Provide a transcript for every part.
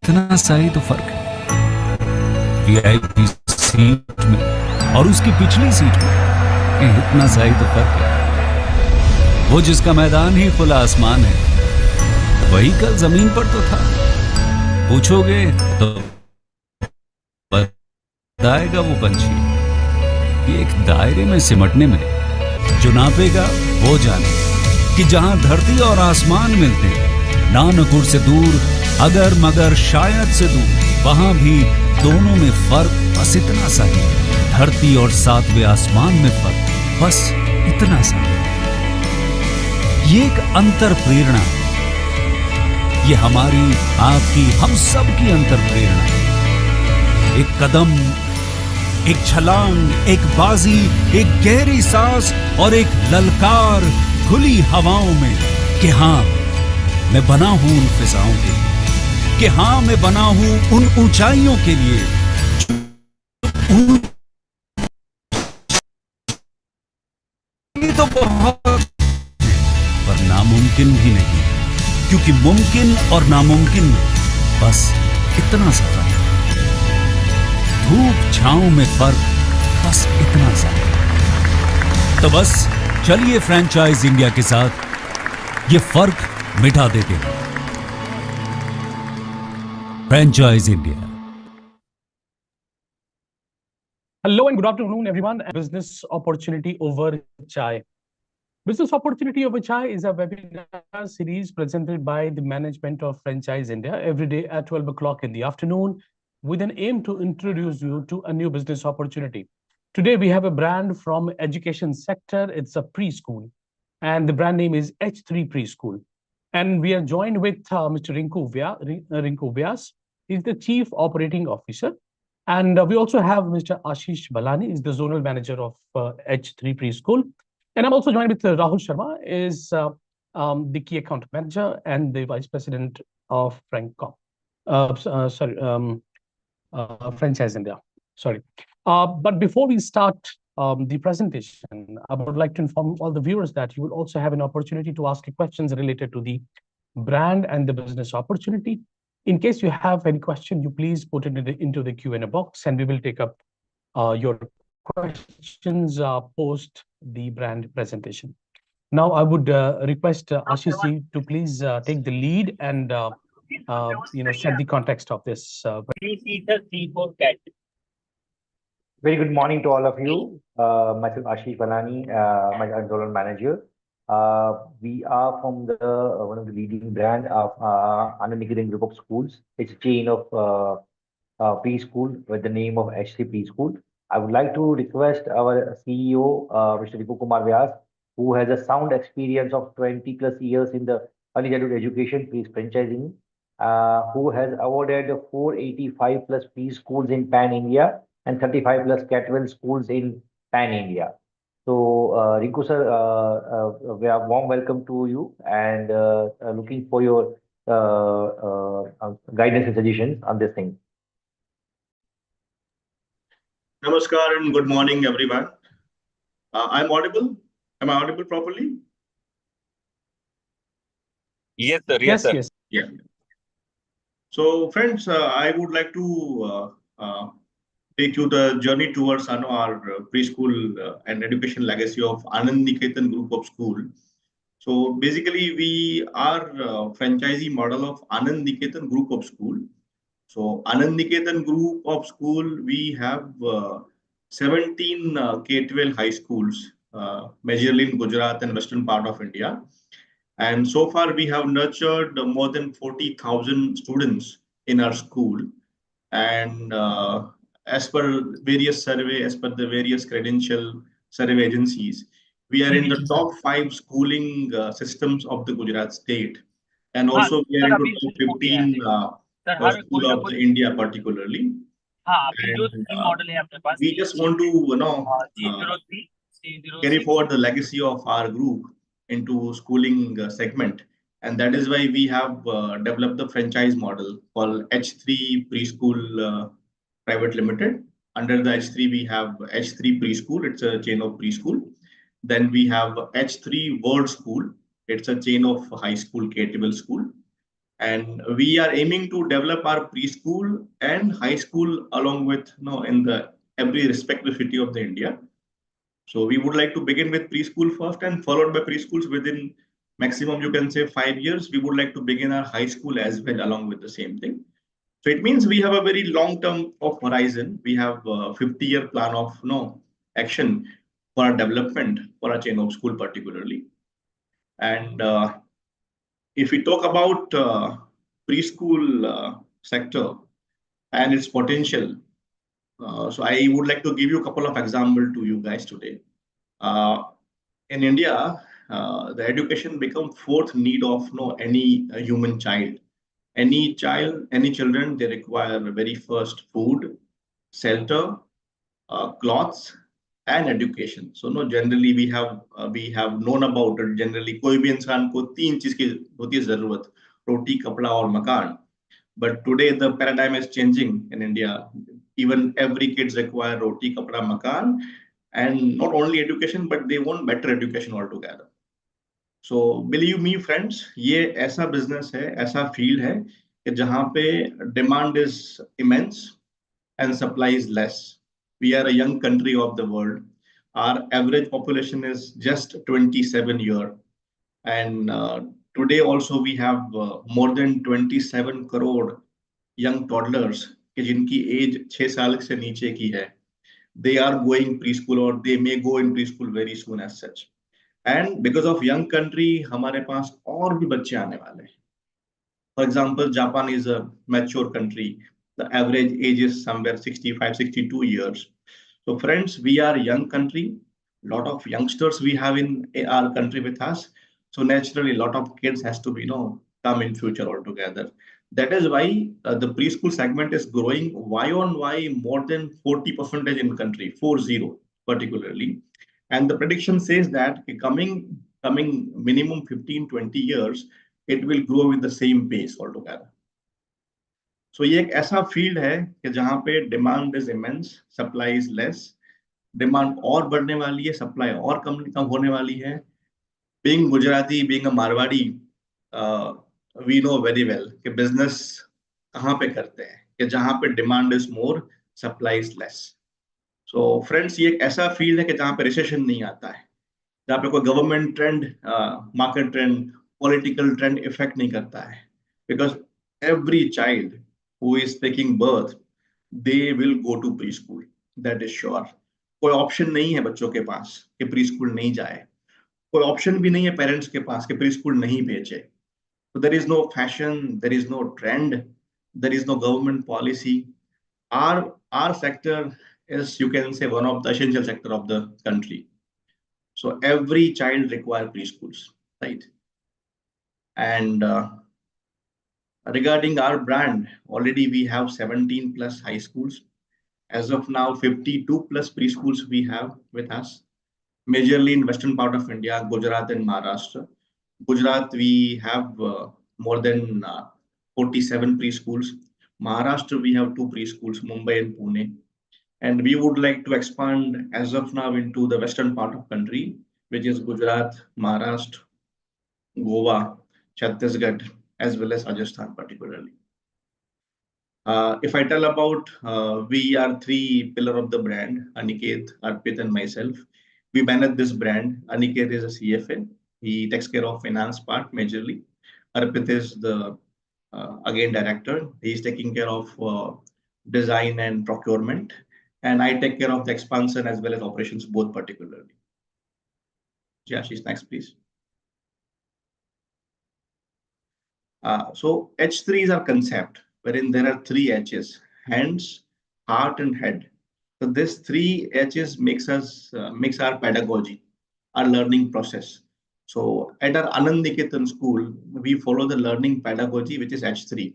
इतना सा ही तो फर्क है वीआईपी सीट में और उसकी पिछली सीट में, इतना सा ही तो फर्क है। वो जिसका मैदान ही खुला आसमान है, वही कल जमीन पर तो था। पूछोगे तो बताएगा वो पंछी। ये एक दायरे में सिमटने में जो नापेगा वो जाने कि जहां धरती और आसमान मिलते हैं, नानकुर से दूर, अगर मगर शायद से दूर, वहां भी दोनों में फर्क बस इतना सा ही। धरती और सातवें आसमान में फर्क बस इतना सा। ये एक अंतर प्रेरणा है। ये हमारी, आपकी, हम सब की अंतर प्रेरणा है। एक कदम, एक छलांग, एक बाजी, एक गहरी सांस और एक ललकार खुली हवाओं में कि हाँ मैं बना हूं उन फिजाओं के लिए, कि हाँ मैं बना हूं उन ऊंचाइयों के लिए तो बहुत पर नामुमकिन भी नहीं, क्योंकि मुमकिन और नामुमकिन में बस इतना सा फर्क है। धूप छांव में फर्क बस इतना सा। तो बस चलिए फ्रेंचाइज इंडिया के साथ ये फर्क मिटा देते हैं। Franchise India. Hello and good afternoon, everyone. Business Opportunity Over Chai. Business Opportunity Over Chai is a webinar series presented by the management of Franchise India every day at 12 o'clock in the afternoon with an aim to introduce you to a new business opportunity. Today, we have a brand from education sector. It's a preschool, and the brand name is H3 Preschool. And we are joined with Mr. Rinku Vyas. He's the Chief Operating Officer. And we also have Mr. Ashish Balani, is the Zonal Manager of H3 Preschool. And I'm also joined with Rahul Sharma, is the Key Account Manager and the Vice President of Franchise India. Sorry. But before we start the presentation, I would like to inform all the viewers that you will also have an opportunity to ask questions related to the brand and the business opportunity. In case you have any question, you please put it into the Q&A box, and we will take up your questions post the brand presentation. Now, I would request Ashish to please take the lead and set the context of this. Very good morning to all of you. Myself Ashish Balani, my Zonal Manager. We are from the one of the leading brand of Anand Niketan Group of Schools. It's a chain of preschool with the name of H3 Preschool. I would like to request our CEO, Mr. Ripu Kumar Vyas, who has a sound experience of 20 plus years in the early childhood education, franchising, who has awarded 485 plus preschools in Pan India and 35 plus Catwell schools in Pan India. So, Rinku sir, we are warm welcome to you and looking for your guidance and suggestions on this thing. Namaskar and good morning, everyone. I'm audible. Am I audible properly? Yes, sir. Yes. Yeah. So, friends, I would like to take you the journey towards our preschool and education legacy of Anand Niketan Group of School. So basically, we are franchisee model of Anand Niketan Group of School. So Anand Niketan Group of School, we have 17 K-12 high schools, majorly in Gujarat and western part of India. And so far, we have nurtured more than 40,000 students in our school. And as per various survey, as per the various credential survey agencies, we are in the top 5 schooling systems of the Gujarat state. And also we are into top 15 school of the India particularly. And, we just want to, carry forward the legacy of our group into schooling segment. And that is why we have developed the franchise model called H3 Preschool Private Limited. Under the H3, we have H3 Preschool. It's a chain of preschool. Then we have H3 World School. It's a chain of high school, K-12 school. And we are aiming to develop our preschool and high school along with, in the every respective city of the India. So we would like to begin with preschool first and followed by preschools within maximum, you can say 5 years. We would like to begin our high school as well along with the same thing. So it means we have a very long term of horizon. We have a 50-year plan of action for our development for our chain of school particularly. And if we talk about preschool sector and its potential, so I would like to give you a couple of examples to you guys today. In India, the education become fourth need of any human child. Any child, any children, they require very first food, shelter, clothes, and education. So no, generally we have known about it. Generally, कोई भी इंसान को तीन चीज की होती है जरूरत, रोटी, कपड़ा और मकान. But today the paradigm is changing in India. Even every kids require roti, kapra, makan, and not only education, but they want better education altogether. So believe me, friends, ये ऐसा business है, ऐसा field है कि जहाँ पे demand is immense and supply is less. We are a young country of the world. Our average population is just 27 year, and today also we have more than 27 crore young toddlers कि जिनकी as 6 साल से नीचे की है. They are going preschool or they may go in preschool very soon as such. And because of young country, हमारे पास और भी बच्चे आने वाले हैं. For example, Japan is a mature country. The average age is somewhere 65, 62 years. So friends, we are a young country. Lot of youngsters we have in our country with us. So naturally, a lot of kids has to be, come in future altogether. That is why the preschool segment is growing Y on Y more than 40% in country, 40 particularly. And the prediction says that coming minimum 15-20 years, it will grow with the same pace altogether. So ये एक ऐसा field है कि जहां पे demand is immense, supply is less. Demand और बढ़ने वाली है, सप्लाई और कम होने वाली है. Being Gujarati, being a Marwari, we know very well कि बिजनेस कहाँ पे करते हैं कि जहां पे demand is more, supply is less. So friends, ये एक ऐसा फील्ड है कि जहां पे रिसेशन नहीं आता है, जहाँ पे कोई government trend, market trend, political trend effect नहीं करता है. Because every child who is taking birth, they will go to preschool, that is sure. कोई ऑप्शन नहीं है बच्चों के पास कि प्री स्कूल नहीं जाए. कोई ऑप्शन भी नहीं है पेरेंट्स के पास कि प्री स्कूल नहीं भेजे. So there is no fashion, there is no trend, there is no government policy. Our sector is, you can say, one of the essential sector of the country. So every child require preschools, right? And regarding our brand, already we have 17 plus high schools. As of now, 52 plus preschools we have with us, majorly in western part of India, Gujarat and Maharashtra. Gujarat, we have more than 47 preschools. Maharashtra, we have 2 preschools, Mumbai and Pune. And we would like to expand as of now into the western part of country, which is Gujarat, Maharashtra, Goa, Chhattisgarh, as well as Rajasthan particularly. If I tell about, we are 3 pillar of the brand, Aniket, Arpit, and myself. We manage this brand. Aniket is a CFA. He takes care of finance part majorly. Arpit is the, again, director. He's taking care of design and procurement. And I take care of the expansion as well as operations, both particularly. Yeah, she's next, please. So H3 is our concept, wherein there are 3 H's: hands, heart, and head. So this 3 H's makes our pedagogy, our learning process. So at our Anand Niketan school, we follow the learning pedagogy, which is H3.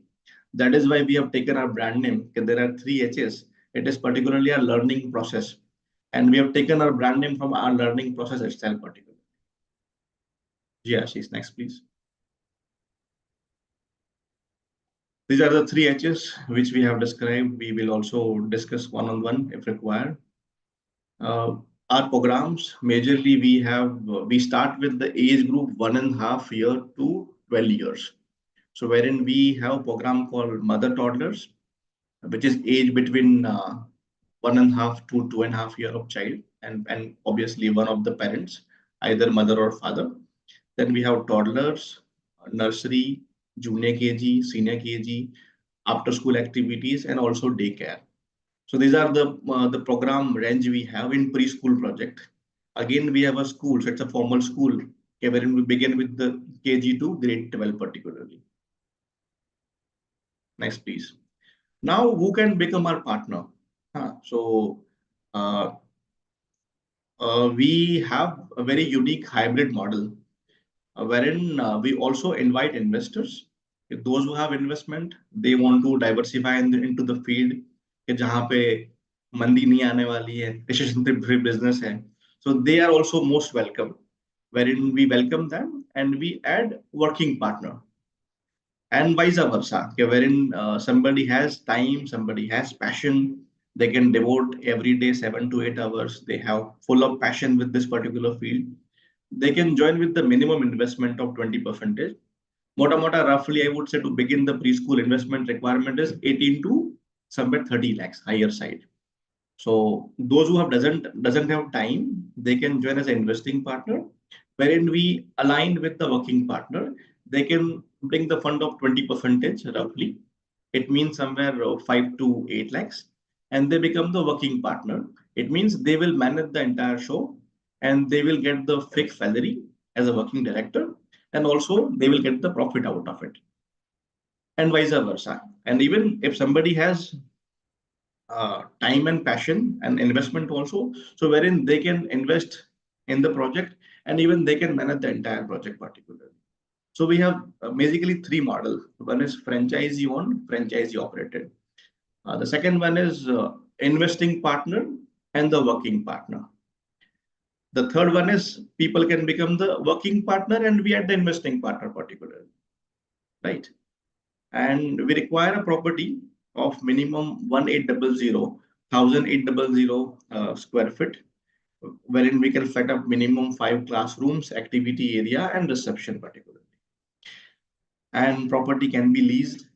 That is why we have taken our brand name. There are 3 H's. It is particularly our learning process. And we have taken our brand name from our learning process itself particularly. Yeah, she's next, please. These are the 3 H's which we have described. We will also discuss one-on-one if required. Our programs, majorly we start with the age group 1.5 year to 12 years. So wherein we have a program called Mother Toddlers, which is age between 1.5 to 2.5 year of child, and obviously one of the parents, either mother or father. Then we have toddlers, nursery, junior KG, senior KG, after school activities, and also daycare. So these are the program range we have in preschool project. Again, we have a school, so it's a formal school, okay, wherein we begin with the KG to grade 12 particularly. Next, please. Now, who can become our partner? So uh, we have a very unique hybrid model wherein we also invite investors. If those who have investment, they want to diversify into the field कि जहाँ पे मंदी नहीं आने वाली है, recession free business है. So they are also most welcome, wherein we welcome them and we add working partner. And vice versa, okay, wherein somebody has time, somebody has passion, they can devote every day 7 to 8 hours. They have full of passion with this particular field. They can join with the minimum investment of 20%. Mota mota, roughly, I would say to begin the preschool investment requirement is 18 to somewhere 30 lakhs, higher side. So those who have doesn't have time, they can join as an investing partner, wherein we align with the working partner. They can bring the fund of 20% roughly. It means somewhere 5 to 8 lakhs, and they become the working partner. It means they will manage the entire show, and they will get the fixed salary as a working director, and also they will get the profit out of it, and vice versa. And even if somebody has time and passion and investment also, so wherein they can invest in the project and even they can manage the entire project particularly. So we have basically three models. One is franchisee owned, franchisee operated. The second one is investing partner and the working partner. The third one is people can become the working partner and we add the investing partner particularly, right? And we require a property of minimum 1800 square feet, wherein we can set up minimum 5 classrooms, activity area, and reception particularly. And property can be leased,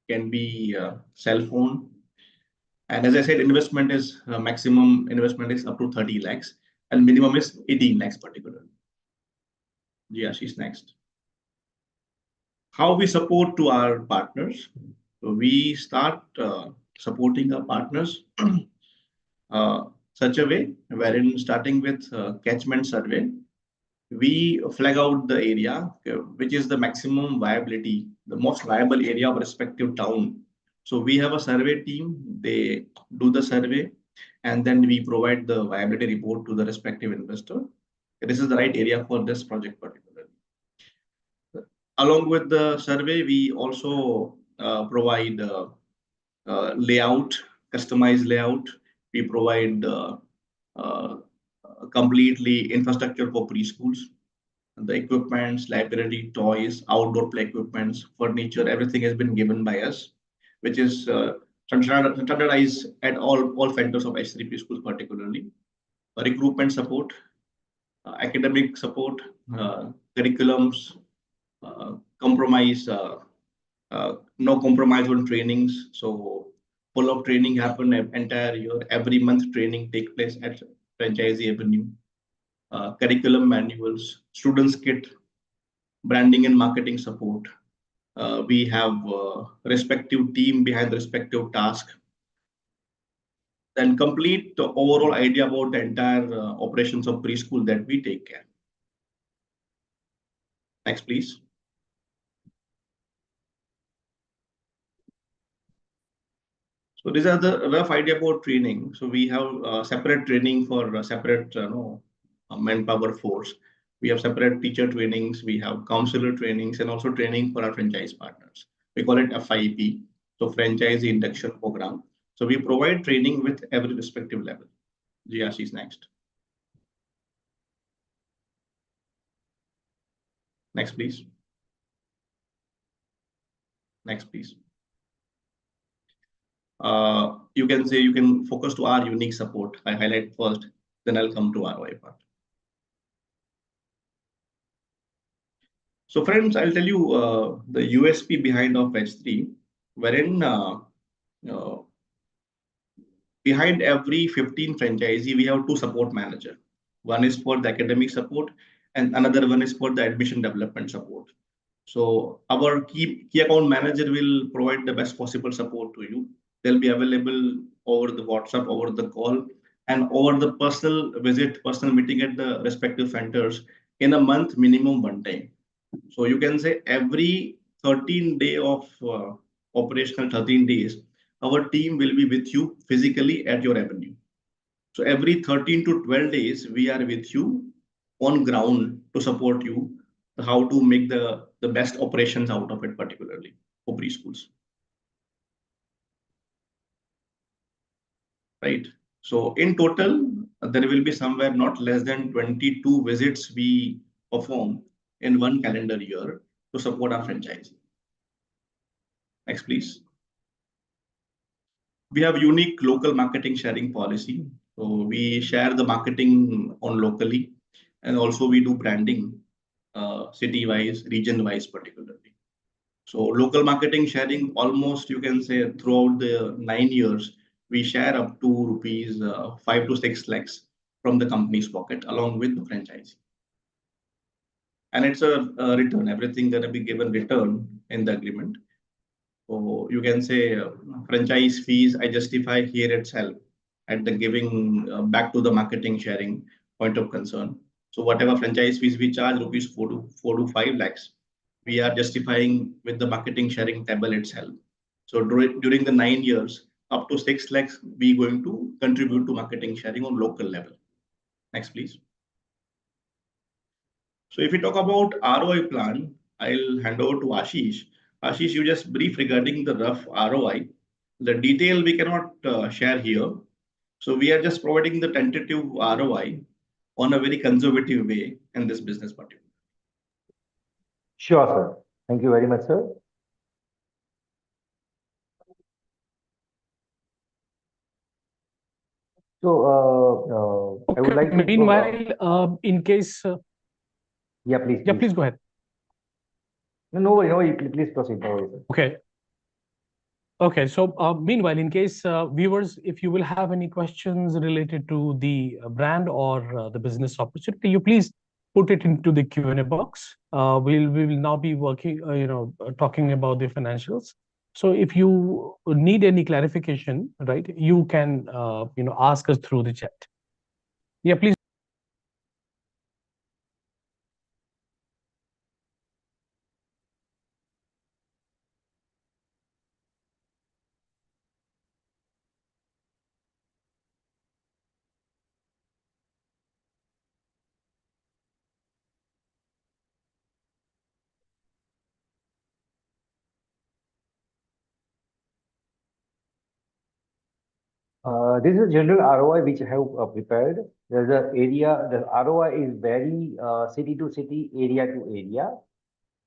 can be self-owned. And as I said, investment is maximum investment is up to 30 lakhs and minimum is 18 lakhs particularly. Yeah, she's next. How we support to our partners. So we start supporting our partners such a way wherein starting with catchment survey, we flag out the area which is the maximum viability, the most viable area of respective town. So we have a survey team, they do the survey and then we provide the viability report to the respective investor. This is the right area for this project particularly. Along with the survey, we also provide layout, customized layout. We provide completely infrastructure for preschools, the equipments, library, toys, outdoor play equipments, furniture, everything has been given by us, which is standardized at all centers of H3 preschools particularly. Recruitment support, academic support, curriculums, compromise, no compromise on trainings. So full of training happen entire year. Every month training take place at Franchisee Avenue. Curriculum manuals, students kit, branding and marketing support. We have respective team behind the respective task. Then complete the overall idea about the entire operations of preschool that we take care. Next, please. So these are the rough idea about training. So we have separate training for separate manpower force. We have separate teacher trainings. We have counselor trainings and also training for our franchise partners. We call it FIP, so franchise induction program. So we provide training with every respective level. GRC is next. Next, please. Next, please. You can say you can focus to our unique support. I highlight first, then I'll come to ROI part. So friends, I'll tell you the USP behind of H3, wherein uh, behind every 15 franchisee, we have two support manager. One is for the academic support and another one is for the admission development support. So our key account manager will provide the best possible support to you. They'll be available over the WhatsApp, over the call, and over the personal visit, personal meeting at the respective centers in a month, minimum one time. So you can say every 13 day of operational 13 days, our team will be with you physically at your avenue. So every 13 to 12 days, we are with you on ground to support you how to make the best operations out of it, particularly for preschools. Right. So in total, there will be somewhere not less than 22 visits we perform in one calendar year to support our franchise. Next, please. We have unique local marketing sharing policy. So we share the marketing on locally, and also we do branding city-wise, region-wise, particularly. So local marketing sharing almost you can say throughout the 9 years, we share up to rupees 5 to 6 lakhs from the company's pocket along with the franchise. And it's a return, everything gonna be given return in the agreement. So you can say franchise fees I justify here itself at the giving back to the marketing sharing point of concern. So whatever franchise fees we charge rupees 4 to 5 lakhs, we are justifying with the marketing sharing table itself. So during the 9 years, up to 6 lakhs, we going to contribute to marketing sharing on local level. Next, please. So if we talk about ROI plan, I'll hand over to Ashish. Ashish, you just brief regarding the rough ROI. The detail we cannot share here. So we are just providing the tentative ROI on a very conservative way in this business particular. Sure, sir. Thank you very much, sir. So, I would like to. Meanwhile, in case, Yeah, please. yeah, please go ahead. No worry, please proceed. No worry, sir. Okay. Okay, so meanwhile, in case viewers, if you will have any questions related to the brand or the business opportunity, you please put it into the Q&A box. We will now be working, talking about the financials. So if you need any clarification, right, you can, ask us through the chat. Yeah, please. This is a general ROI which I have prepared. There's a area, the ROI is very city to city, area to area.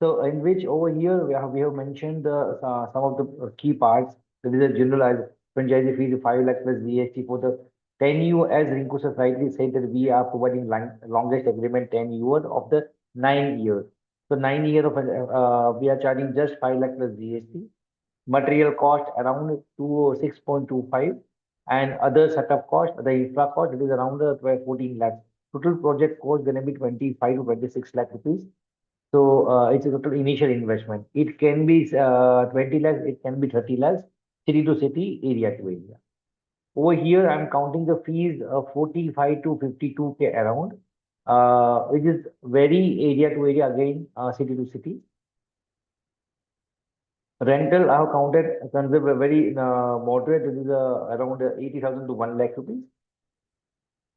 So in which over here we have mentioned some of the key parts. There is a generalized franchisee fees 5 lakh plus GST for the 10 year, as Rinku sir rightly said that we are providing longest agreement 10 years of the 9 years. So 9 years of we are charging just 5 lakh plus GST. Material cost around 6.25 and other setup cost, the infra cost, it is around 14 lakhs. Total project cost going to be 25 to 26 lakh rupees. So it's a total initial investment. It can be 20 lakhs, it can be 30 lakhs, city to city, area to area. Over here, I'm counting the fees of 45 to 52K around, which is very area to area again, city to city. Rental, I have counted conservative, very moderate. It is around 80,000 to 1 lakh rupees.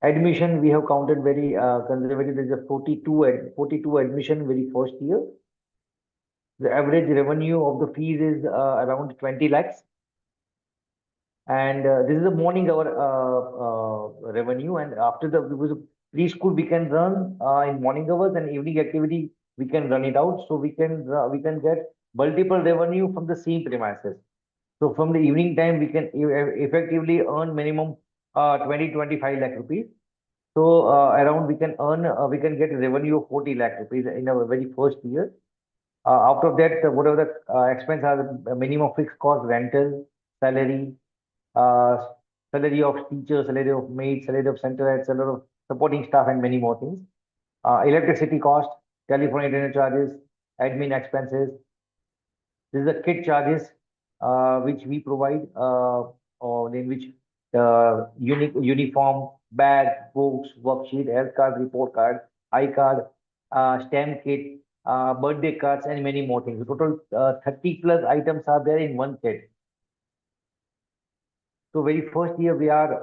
Admission, we have counted very conservative. There is a 42 admission very first year. The average revenue of the fees is around 20 lakhs. And this is the morning hour revenue. And after the preschool, we can run in morning hours and evening activity, we can run it out. So we can get multiple revenue from the same premises. So from the evening time, we can effectively earn minimum 20-25 lakh rupees. So around we can earn, we can get a revenue of 40 lakh rupees in our very first year. Out of that, whatever the expense are, the minimum fixed cost, rental, salary, uh, salary of teachers, salary of maids, salary of center heads, salary of supporting staff, and many more things. Electricity cost, telephone internet charges, admin expenses. This is the kit charges which we provide, or in which uniform, bag, books, worksheet, health card, report card, iCard, stamp kit, birthday cards, and many more things. So total 30 plus items are there in one kit. So very first year we are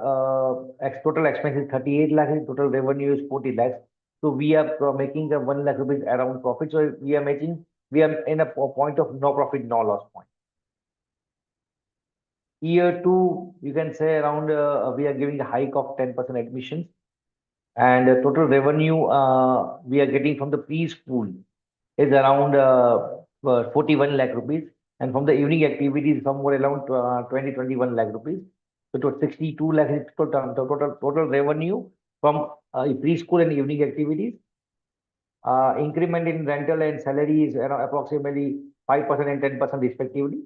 total expense is 38 lakhs, total revenue is 40 lakhs. So we are making the 1 lakh rupees around profit. So we are making, we are in a point of no profit, no loss point. Year two, you can say around we are giving a hike of 10% admissions, and total revenue we are getting from the preschool is around 41 lakh rupees, and from the evening activities somewhere around 21 lakh rupees. So to 62 lakh is total revenue from preschool and evening activities. Increment in rental and salary is around approximately 5% and 10% respectively.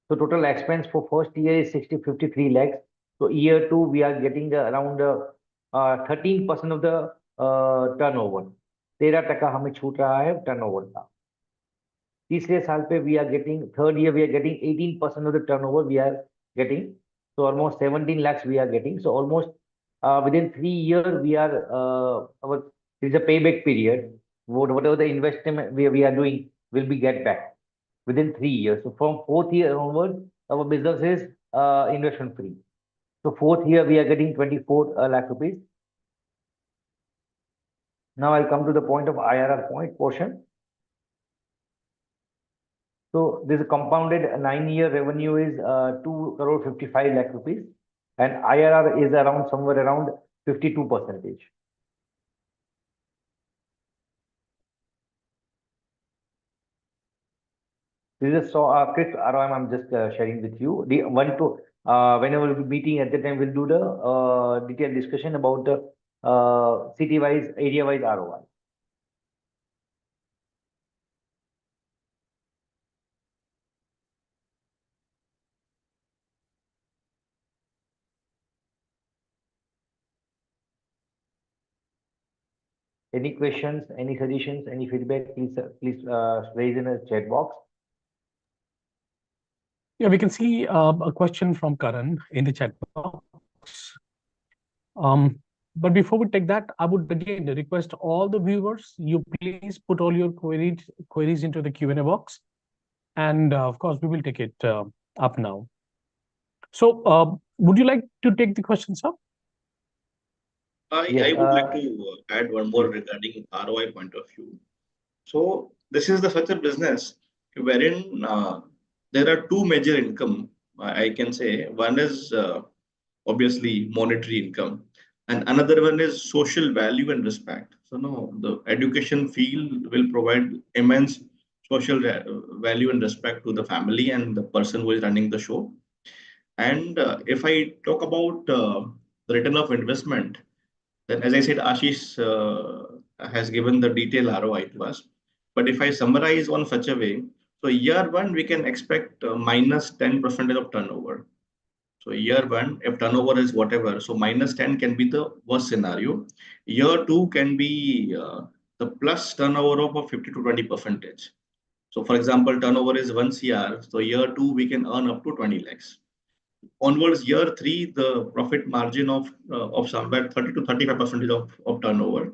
So total expense for first year is 53 lakhs. So year two, we are getting around 13% of the turnover. 13% हमें छूट रहा है turnover का. तीसरे साल पे we are getting, third year we are getting 18% of the turnover we are getting. So almost 17 lakhs we are getting. So almost within 3 years we are our, there is a payback period. Whatever the investment we are doing will be get back within 3 years. So from fourth year onward, our business is investment free. So fourth year we are getting 24 lakh rupees. Now I'll come to the point of IRR point portion. So this compounded 9-year revenue is 2 crore 55 lakh rupees, and IRR is around somewhere around 52%. This is so quick ROI I'm just sharing with you. The one to whenever we'll be meeting at the time, we'll do the detailed discussion about the city wise, area wise ROI. Any questions, any suggestions, any feedback, please raise in the chat box. Yeah, we can see a question from Karan in the chat box. But before we take that, I would again request all the viewers, you please put all your queries into the Q&A box. And of course, we will take it up now. So would you like to take the questions up? Yes, I would like to add one more regarding ROI point of view. So this is the such a business wherein there are two major income. I can say one is obviously monetary income, and another one is social value and respect. So no, the education field will provide immense social value and respect to the family and the person who is running the show. And if I talk about the return of investment, then as I said, Ashish has given the detailed ROI to us. But if I summarize on such a way, so year one, we can expect minus 10% of turnover. So year one, if turnover is whatever, so minus 10 can be the worst scenario. Year two can be the plus turnover of 50 to 20%. So for example, turnover is 1 CR. So year two, we can earn up to 20 lakhs. Onwards, year three, the profit margin of somewhere 30 to 35% of turnover.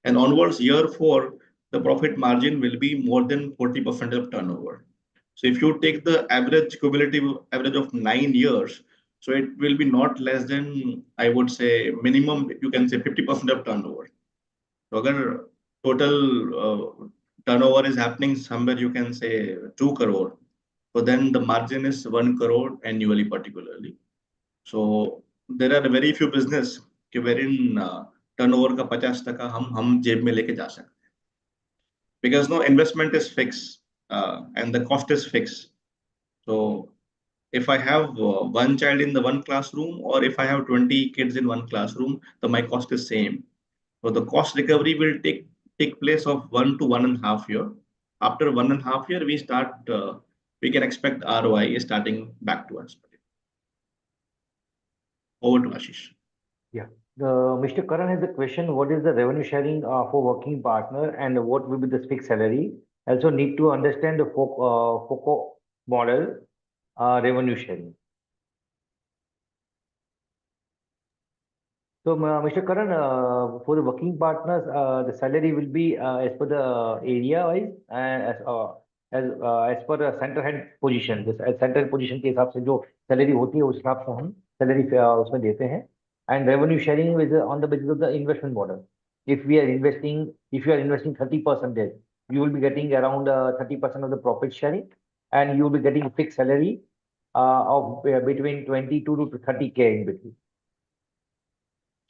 And onwards, year four, the profit margin will be more than 40% of turnover. So if you take the average cumulative average of 9 years, so it will be not less than, I would say, minimum, you can say 50% of turnover. So agar total turnover is happening somewhere, you can say 2 crore. So then the margin is 1 crore annually, particularly. So there are very few business wherein turnover का 50% हम जेब में लेके जा सकते हैं, because no investment is fixed and the cost is fixed. So if I have one child in the one classroom, or if I have 20 kids in one classroom, then my cost is same. So the cost recovery will take place of 1 to 1.5 years. After 1.5 year, we can expect ROI starting back to us. Over to Ashish. Yeah. Mr. Karan has a question. What is the revenue sharing for working partner and what will be the fixed salary? Also need to understand the FOCO model revenue sharing. So, Mr. Karan, for the working partners, the salary will be as per the area wise and as per the center head position. This center head position के हिसाब से जो salary होती है उस हिसाब से हम salary उसमें देते हैं. And revenue sharing is on the basis of the investment model. If you are investing 30%, you will be getting around 30% of the profit sharing, and you will be getting fixed salary of between 22 to 30K in between.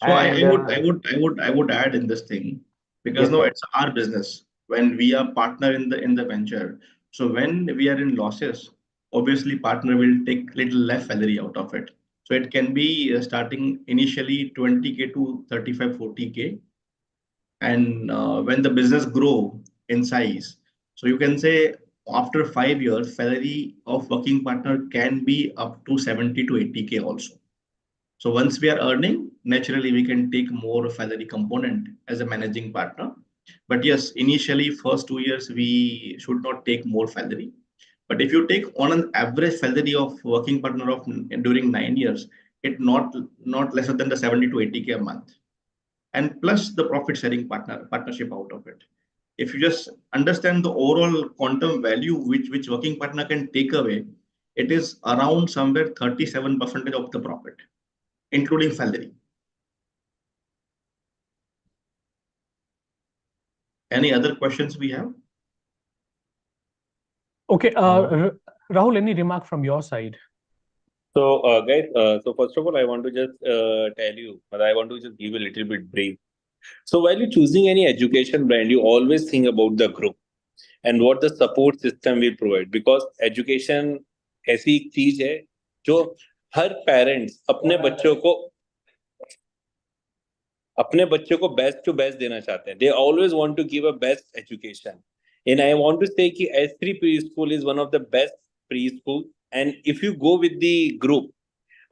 So And I would add in this thing because yes, no, sir. it's our business. When we are partner in the venture, so when we are in losses, obviously partner will take little less salary out of it. So it can be starting initially 20K to 35, 40K, and when the business grow in size, so you can say after 5 years, salary of working partner can be up to 70 to 80K also. So once we are earning, naturally we can take more salary component as a managing partner. But yes, initially first 2 years we should not take more salary. But if you take on an average salary of working partner of during 9 years, it not lesser than the 70 to 80K a month, and plus the profit sharing partnership out of it. If you just understand the overall quantum value which working partner can take away, it is around somewhere 37% of the profit, including salary. Any other questions we have? Okay, Rahul, any remark from your side? So, guys, so first of all, I want to just tell you, but I want to just give a little bit brief. So, while you're choosing any education brand, you always think about the group and what the support system will provide. Because education ऐसी एक चीज है जो हर parents अपने बच्चों को best to best देना चाहते हैं. They always want to give a best education. And I want to say कि S3 preschool is one of the best preschool. And if you go with the group,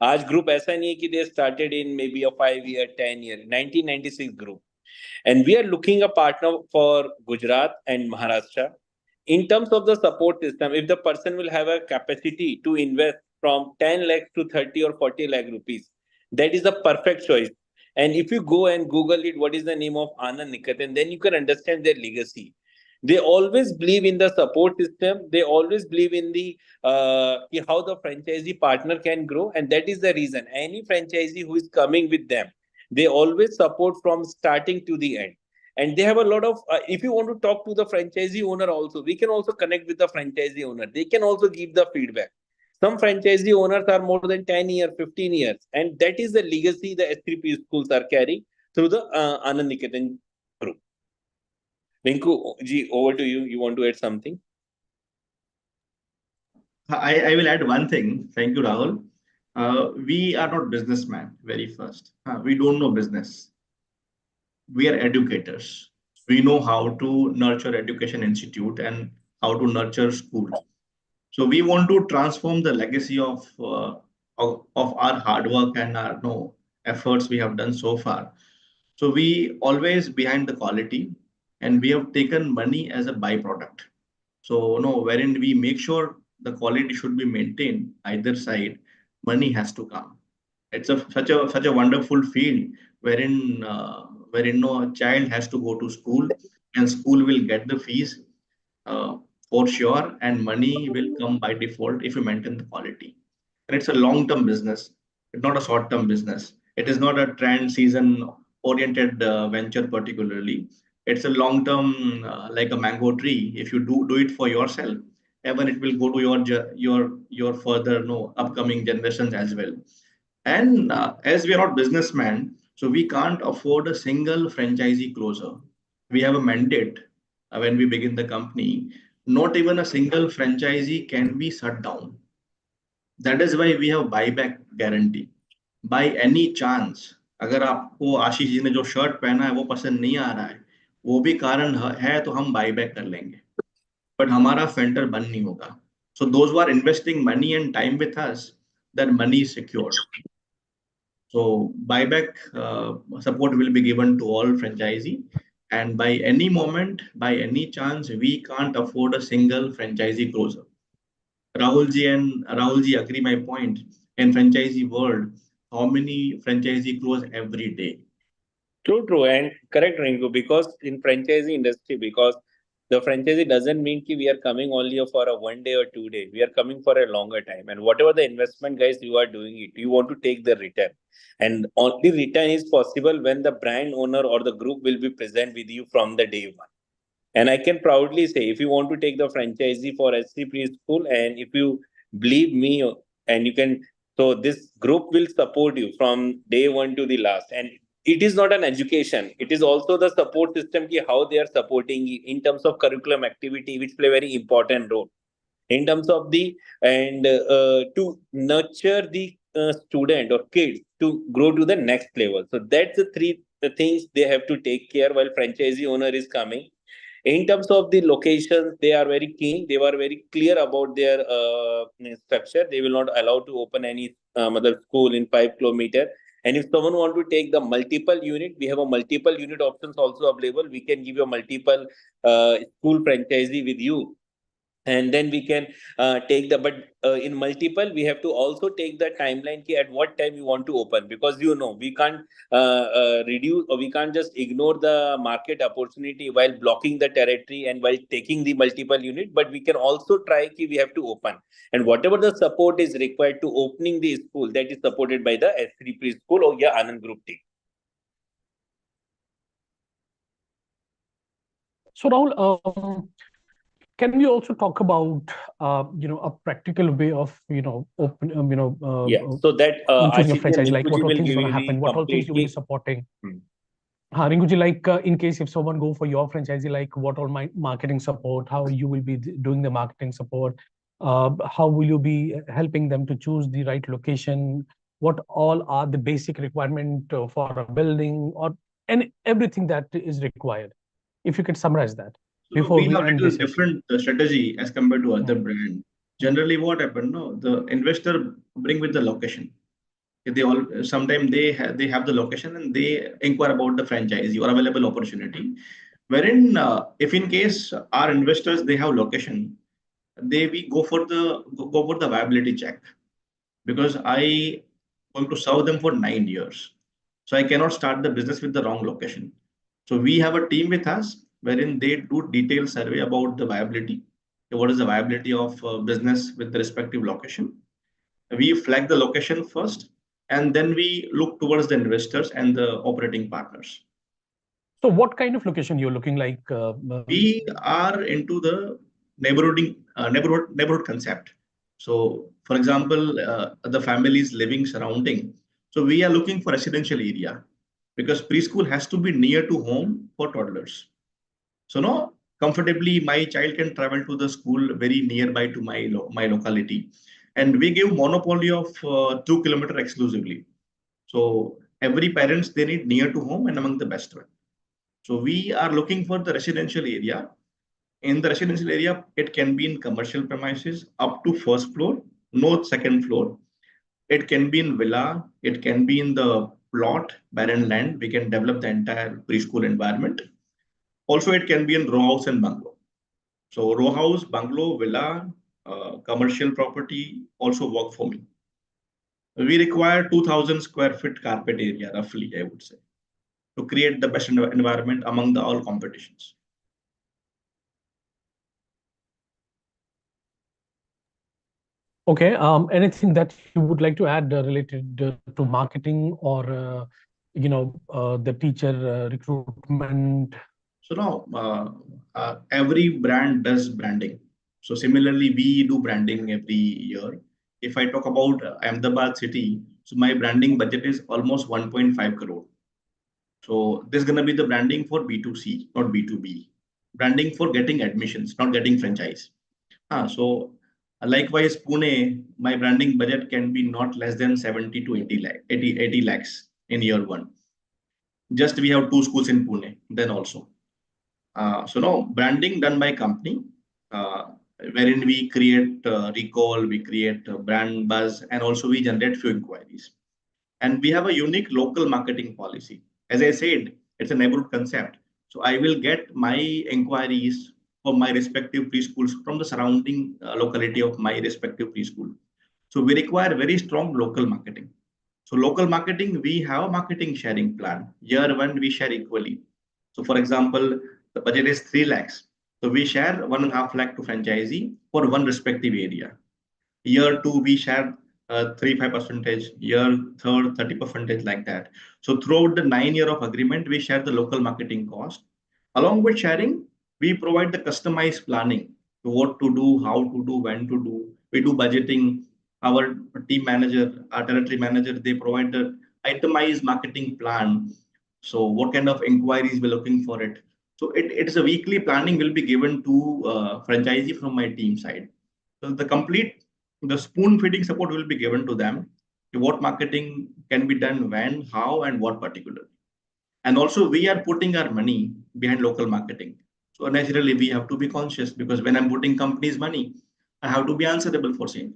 आज group ऐसा नहीं है कि they started in maybe a 5 year, 10 year, 1996 group. And we are looking a partner for Gujarat and Maharashtra. In terms of the support system, if the person will have a capacity to invest from 10 lakhs to 30 or 40 lakh rupees, that is the perfect choice. And if you go and Google it, what is the name of Anand Niketan, then you can understand their legacy. They always believe in the support system. They always believe in the how the franchisee partner can grow, and that is the reason any franchisee who is coming with them, they always support from starting to the end. And they have a lot of if you want to talk to the franchisee owner also, we can also connect with the franchisee owner. They can also give the feedback. Some franchisee owners are more than 10 years, 15 years, and that is the legacy the S3P schools are carrying through the Anand Niketan group. Rinku ji, over to you. You want to add something? I will add one thing. Thank you, Rahul. We are not businessmen, very first. We don't know business. We are educators. We know how to nurture education institute and how to nurture school. So we want to transform the legacy of our hard work and our efforts we have done so far. So we always behind the quality, and we have taken money as a byproduct. So no, wherein we make sure the quality should be maintained either side, money has to come. It's such a wonderful field wherein no child has to go to school, and school will get the fees for sure, and money will come by default if you maintain the quality. And it's a long-term business. It's not a short-term business. It is not a trend season oriented venture particularly. It's a long-term like a mango tree. If you do it for yourself, even it will go to your further no upcoming generations as well. And as we are not businessmen, so we can't afford a single franchisee closer. We have a mandate when we begin the company. Not even a single franchisee can be shut down. That is why we have buyback guarantee. By any chance, अगर आपको आशीष जी ने जो shirt पहना है वो पसंद नहीं आ रहा है, वो भी कारण है तो हम बाईबैक कर लेंगे. but हमारा center बंद नहीं होगा. So those who are investing money and time with us, their money is secured. So buyback support will be given to all franchisee, and by any moment, by any chance, we can't afford a single franchisee closure. Rahulji agree my point. In franchisee world, how many franchisee close every day? True, and correct, Rinku, because in franchisee industry, because the franchisee doesn't mean that we are coming only for a 1 day or 2 day. We are coming for a longer time. And whatever the investment, guys, you are doing it, you want to take the return. And only return is possible when the brand owner or the group will be present with you from the day one. And I can proudly say, if you want to take the franchisee for S3 preschool, and if you believe me, and you can, so this group will support you from day one to the last. And it is not an education; it is also the support system. Ki how they are supporting you in terms of curriculum activity, which play a very important role in terms of the and to nurture the student or kids to grow to the next level. So that's the three the things they have to take care while franchisee owner is coming. In terms of the locations, they are very keen. They were very clear about their structure. They will not allow to open any mother school in 5 kilometers. And if someone want to take the multiple unit, we have a multiple unit options also available. We can give you a multiple school franchisee with you, and then we can take the, but in multiple we have to also take the timeline key at what time you want to open, because we can't reduce, or we can't just ignore the market opportunity while blocking the territory and while taking the multiple unit, but we can also try key we have to open, and whatever the support is required to opening the school, that is supported by the S3 preschool or yeah Anand group team. So Rahul, can we also talk about a practical way of open So that choosing a Ashish franchise, and like Rinkuji what all will things give going to you the happen, what all things you will be completely. supporting? Hmm. Rinkuji, like in case if someone go for your franchisee, like what all my marketing support, how you will be doing the marketing support, how will you be helping them to choose the right location, what all are the basic requirement for a building, and everything that is required. If you could summarize that So before we we have end little this session. different strategy as compared to other Hmm. brand. Generally, what happened? No, the investor bring with the location. They all sometimes they have the location and they inquire about the franchisee or available opportunity. Wherein, if in case our investors they have location, we go for the viability check, because I going to serve them for 9 years. So I cannot start the business with the wrong location. So we have a team with us wherein they do detailed survey about the viability. What is the viability of business with the respective location? We flag the location first, and then we look towards the investors and the operating partners. So what kind of location you're looking like? We are into the neighborhood concept. So, for example, the families living surrounding. So we are looking for residential area, because preschool has to be near to home for toddlers. So no, comfortably my child can travel to the school very nearby to my locality, and we give monopoly of 2 kilometer exclusively. So every parents they need near to home and among the best one. So we are looking for the residential area. In the residential area, it can be in commercial premises up to first floor, no second floor. It can be in villa, it can be in the plot, barren land. We can develop the entire preschool environment. Also, it can be in row house and bungalow. So row house, bungalow, villa, commercial property also work for me. We require 2,000 square feet carpet area, roughly, I would say, to create the best environment among the all competitions. Okay. Anything that you would like to add related to marketing or the teacher recruitment? So now every brand does branding. So similarly, we do branding every year. If I talk about Ahmedabad city, so my branding budget is almost 1.5 crore. So this is gonna be the branding for B2C, not B2B. Branding for getting admissions, not getting franchise. So likewise, Pune, my branding budget can be not less than 70 to 80 lakhs in year one. Just we have two schools in Pune, then also. So no, branding done by company. uh, wherein we create recall, we create brand buzz, and also we generate few inquiries. And we have a unique local marketing policy. As I said, it's a neighborhood concept. So I will get my inquiries for my respective preschools from the surrounding locality of my respective preschool. So we require very strong local marketing. So local marketing, we have a marketing sharing plan. Year one, we share equally. So for example, the budget is 3 lakhs. So we share 1.5 lakh to franchisee for one respective area. Year two, we share 35 percentage, year third, 30 percentage, like that. So throughout the 9 year of agreement, we share the local marketing cost. Along with sharing, we provide the customized planning to what to do, how to do, when to do. We do budgeting. Our team manager, our territory manager, they provide the itemized marketing plan. So what kind of inquiries we're looking for it. So it is a weekly planning will be given to franchisee from my team side. So the spoon feeding support will be given to them. What marketing can be done, when, how, and what particular. And also, we are putting our money behind local marketing. So naturally, we have to be conscious because when I'm putting companies' money, I have to be answerable for same.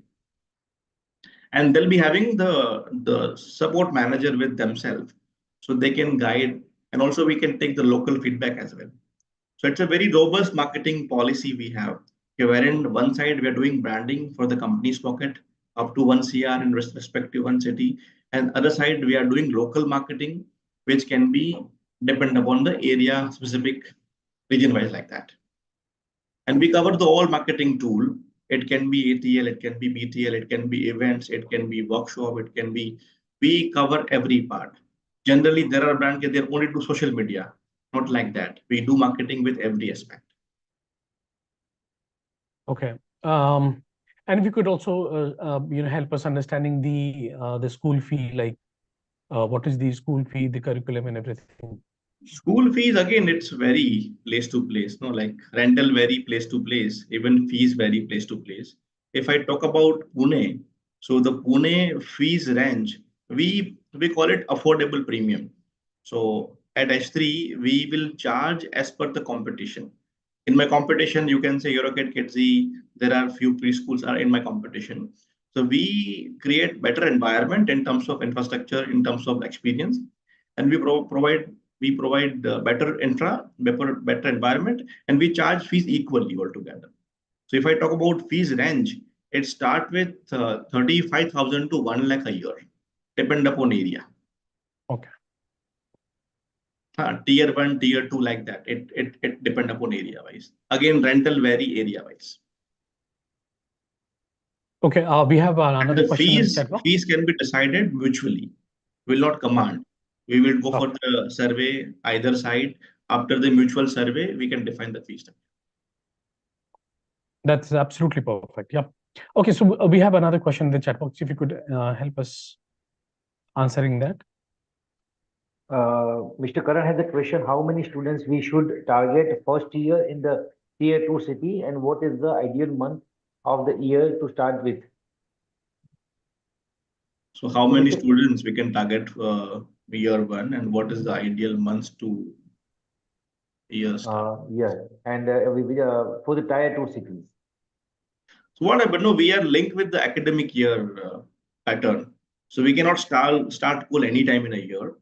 And they'll be having the support manager with themselves, so they can guide, and also we can take the local feedback as well. So it's a very robust marketing policy we have. Okay, wherein one side we are doing branding for the company's pocket up to 1 CR in respective one city, and other side we are doing local marketing, which can be depend upon the area specific, region wise, like that. And we cover the all marketing tool. It can be ATL, it can be BTL, it can be events, it can be workshop, it can be. We cover every part. Generally, there are brands that they only do social media. Not like that. We do marketing with every aspect. Okay. And if you could also, help us understanding the school fee, like what is the school fee, the curriculum, and everything. School fees, again, it's very place to place. No, like rental vary place to place. Even fees vary place to place. If I talk about Pune, so the Pune fees range, we call it affordable premium. So at H3, we will charge as per the competition. In my competition, you can say Eurocate Kidzi, there are few preschools are in my competition. So we create better environment in terms of infrastructure, in terms of experience, and we provide better infra, better environment, and we charge fees equally altogether. So if I talk about fees range, it start with 35,000 to 1 lakh a year, depend upon area. Okay. Tier 1, tier 2, like that. It depend upon area wise. Again, rental vary area wise. Okay. We have And another the question in the chat box. fees can be decided mutually. Will not command. We will go for Okay. the survey either side. After the mutual survey, we can define the fees. That's absolutely perfect. Yeah. Okay. So we have another question in the chat box. If you could help us answering that. Mr. Karan has a question. How many students we should target first year in the tier 2 city, and what is the ideal month of the year to start with? So how many students we can target year one, and what is the ideal months to years? Yeah, and for the tier 2 cities. So what happened? No, we are linked with the academic year pattern. So we cannot start school anytime in a year.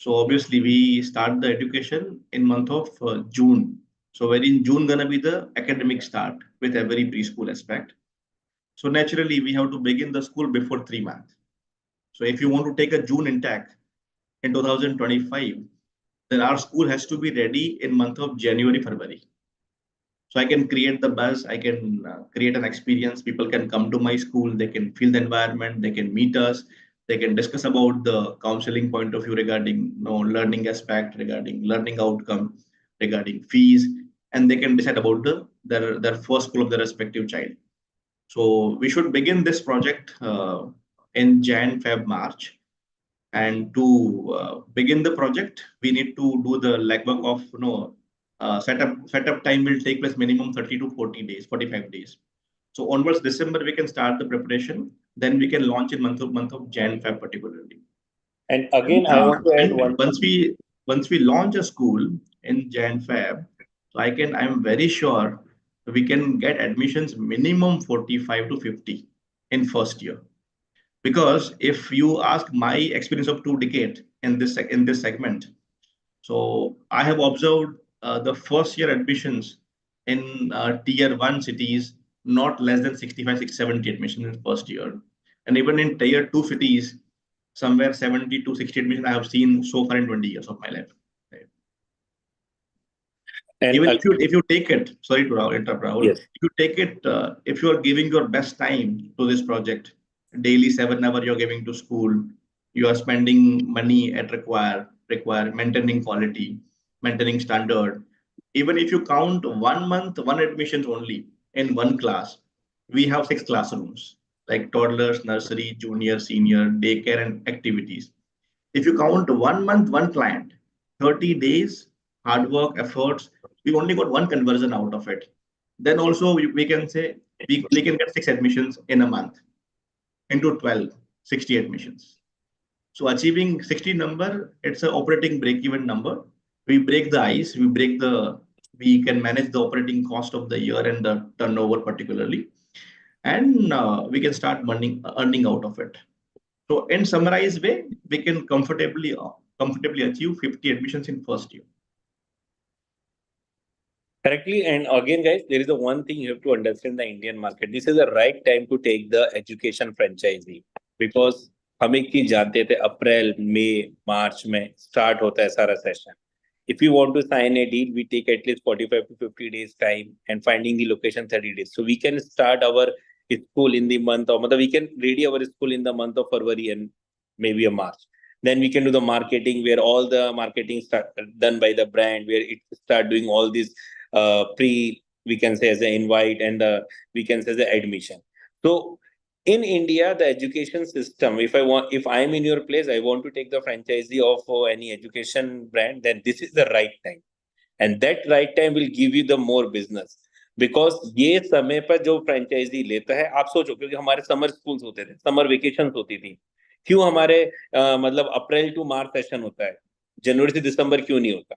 So obviously we start the education in month of June. So wherein June gonna be the academic start with every preschool aspect. So naturally we have to begin the school before 3 months. So if you want to take a June intake in 2025, then our school has to be ready in month of January, February. So I can create the buzz, I can create an experience. People can come to my school, they can feel the environment, they can meet us, they can discuss about the counseling point of view regarding learning aspect, regarding learning outcome, regarding fees, and they can decide about their first school of their respective child. So we should begin this project in Jan, Feb, March. And to begin the project, we need to do the legwork of setup time will take place minimum 30 to 40 days, 45 days. So onwards December we can start the preparation. Then we can launch in month of Jan, Feb particularly. And again, I want to add one. Once we launch a school in Jan, Feb, so I'm very sure we can get admissions minimum 45 to 50 in first year. Because if you ask my experience of 2 decades in this segment, so I have observed the first year admissions in tier one cities not less than 65, 70 admissions in first year, and even in tier two cities, somewhere 70 to 60 admissions I have seen so far in 20 years of my life. Right? And Even if you take it, sorry to interrupt, Rahul, yes, if you take it, if you are giving your best time to this project, daily 7 hours you're giving to school, you are spending money at require maintaining quality, maintaining standard. Even if you count 1 month, one admissions only in one class, we have 6 classrooms like toddlers, nursery, junior, senior, daycare, and activities. If you count 1 month, one client, 30 days, hard work, efforts, we only got one conversion out of it. Then also we can say we can get 6 admissions in a month into 12, 60 admissions. So achieving 60 number, it's an operating break-even number. We break the ice, we can manage the operating cost of the year and the turnover particularly, and we can start earning out of it. So in summarized way, we can comfortably achieve 50 admissions in first year. correctly. And again, guys, there is the one thing you have to understand the Indian market. This is the right time to take the education franchisee because हमें की जानते थे अप्रैल मई मार्च में start होता है सारा session. If you want to sign a deal, we take at least 45 to 50 days time and finding the location 30 days. So we can start our school in the month of, we can ready our school in the month of February and maybe a March. Then we can do the marketing where all the marketing start done by the brand, where it start doing all these we can say as an invite and we can say as an admission. So in India, the education system, if I'm in your place, I want to take the franchisee of any education brand, then this is the right time. And that right time will give you the more business. Because ये समय पर जो franchise लेता है, आप सोचो, क्योंकि हमारे समर स्कूल्स होते थे, समर वेकेशन होती थी, क्यों हमारे मतलब अप्रैल टू मार्च सेशन होता है, जनवरी से दिसंबर क्यों नहीं होता?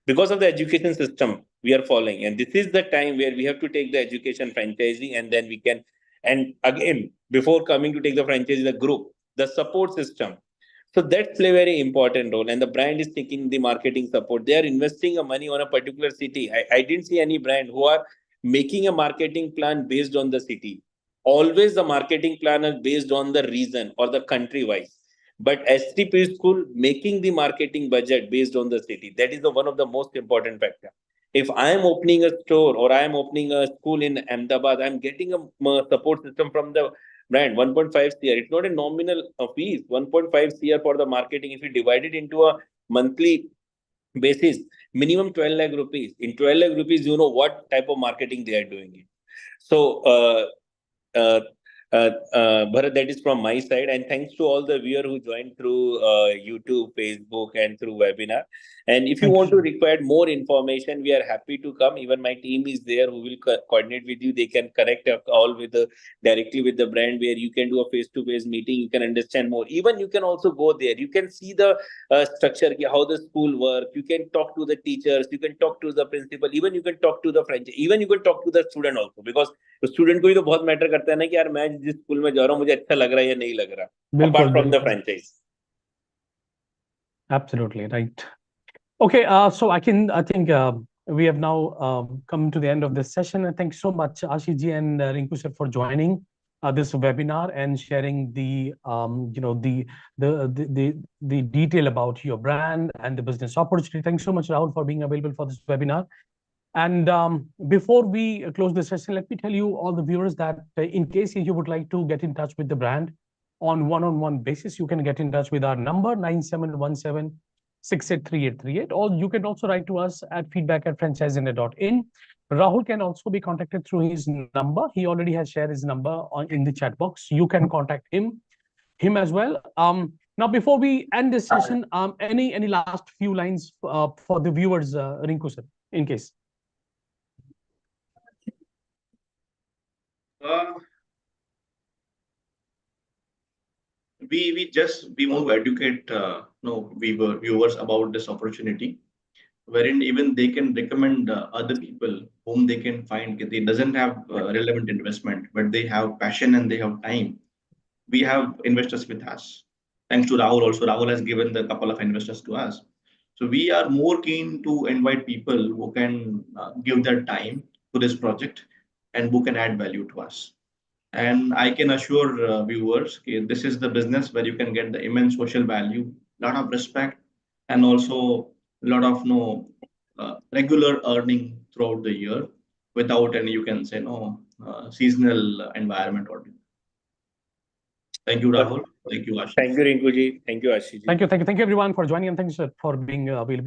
Because of the education system we are following, and this is the time where we have to take the education franchisee, and then we can, and again, before coming to take the franchisee, the group, the support system. So that play very important role, and the brand is taking the marketing support. They are investing a money on a particular city. I didn't see any brand who are making a marketing plan based on the city. Always the marketing plan is based on the region or the country wise. But S3P school making the marketing budget based on the city. That is one of the most important factor. If I am opening a store or I am opening a school in Ahmedabad, I'm getting a support system from the brand, 1.5 CR. It's not a nominal fees, 1.5 CR for the marketing. If you divide it into a monthly basis, minimum 12 lakh rupees. In 12 lakh rupees, you know what type of marketing they are doing it. So, Bharat, that is from my side. And thanks to all the viewers who joined through YouTube, Facebook, and through webinar. And if you want to require more information, we are happy to come. Even my team is there who will coordinate with you. They can connect all with directly with the brand, where you can do a face-to-face meeting. You can understand more. Even you can also go there. You can see the structure, how the school work. You can talk to the teachers. You can talk to the principal. Even you can talk to the franchise. Even you can talk to the student also, because student को भी तो बहुत matter करता है ना कि यार मैं जिस स्कूल में जा रहा हूँ मुझे अच्छा लग रहा है या नहीं लग रहा, apart from the franchise. Absolutely right. Okay, so I think we have now come to the end of this session, and thanks so much, Ashish ji and Rinku sir, for joining this webinar and sharing the the detail about your brand and the business opportunity. Thanks so much, Rahul, for being available for this webinar. And before we close the session, let me tell you all the viewers that in case you would like to get in touch with the brand on one-on-one basis, you can get in touch with our number 9717683838, or you can also write to us at feedback@franchiseindia.in. Rahul can also be contacted through his number. He already has shared his number in the chat box. You can contact him as well. Now, before we end this session, any last few lines for the viewers, Rinku sir, in case? We want to educate viewers about this opportunity. wherein even they can recommend other people whom they can find. They doesn't have relevant investment, but they have passion and they have time. We have investors with us. Thanks to Rahul also. Rahul has given the couple of investors to us. So we are more keen to invite people who can give their time to this project and who can add value to us. And I can assure viewers, okay, this is the business where you can get the immense social value, lot of respect, and also a lot of regular earning throughout the year without any, you can say, no seasonal environment or. Thank you, Rahul. Thank you, Ashish. Thank you, Rinku ji. Thank you, Ashish ji. Thank you, everyone, for joining, and thanks for being available.